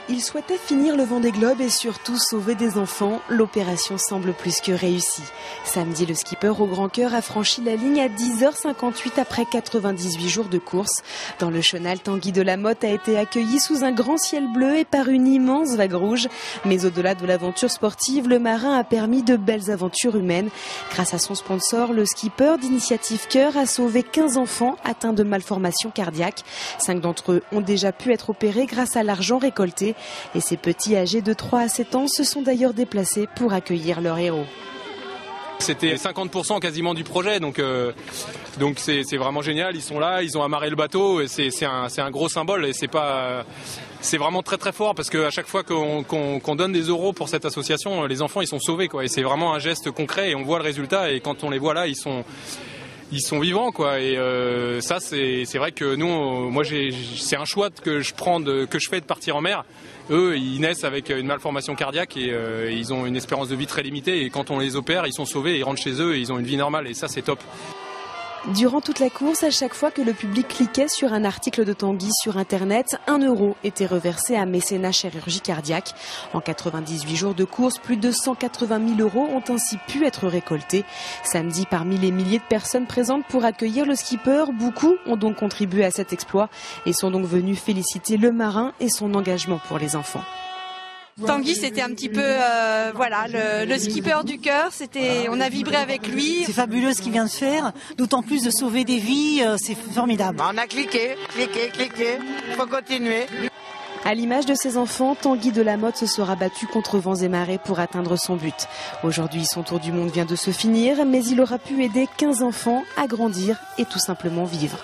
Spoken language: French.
Il souhaitait finir le Vendée Globe et surtout sauver des enfants. L'opération semble plus que réussie. Samedi, le skipper au grand cœur a franchi la ligne à 10h58 après 98 jours de course. Dans le chenal, Tanguy Delamotte a été accueilli sous un grand ciel bleu et par une immense vague rouge. Mais au-delà de l'aventure sportive, le marin a permis de belles aventures humaines. Grâce à son sponsor, le skipper d'Initiative Cœur a sauvé 15 enfants atteints de malformations cardiaques. 5 d'entre eux ont déjà pu être opérés grâce à l'argent récolté. Et ces petits âgés de 3 à 7 ans se sont d'ailleurs déplacés pour accueillir leur héros. C'était 50% quasiment du projet, donc c'est vraiment génial. Ils sont là, ils ont amarré le bateau, et c'est un gros symbole et c'est vraiment très très fort parce qu'à chaque fois qu'on donne des euros pour cette association, les enfants ils sont sauvés quoi. Et c'est vraiment un geste concret et on voit le résultat et quand on les voit là, ils sont vivants quoi. Et ça c'est vrai que nous, moi c'est un choix que je fais de partir en mer. Eux, ils naissent avec une malformation cardiaque et ils ont une espérance de vie très limitée. Et quand on les opère, ils sont sauvés, ils rentrent chez eux et ils ont une vie normale. Et ça, c'est top. Durant toute la course, à chaque fois que le public cliquait sur un article de Tanguy sur Internet, 1 euro était reversé à Mécénat Chirurgie Cardiaque. En 98 jours de course, plus de 180 000 euros ont ainsi pu être récoltés. Samedi, parmi les milliers de personnes présentes pour accueillir le skipper, beaucoup ont donc contribué à cet exploit et sont donc venus féliciter le marin et son engagement pour les enfants. Tanguy, c'était un petit peu le skipper du cœur. On a vibré avec lui. C'est fabuleux ce qu'il vient de faire, d'autant plus de sauver des vies, c'est formidable. On a cliqué, faut continuer. À l'image de ses enfants, Tanguy Delamotte se sera battu contre vents et marées pour atteindre son but. Aujourd'hui, son tour du monde vient de se finir, mais il aura pu aider 15 enfants à grandir et tout simplement vivre.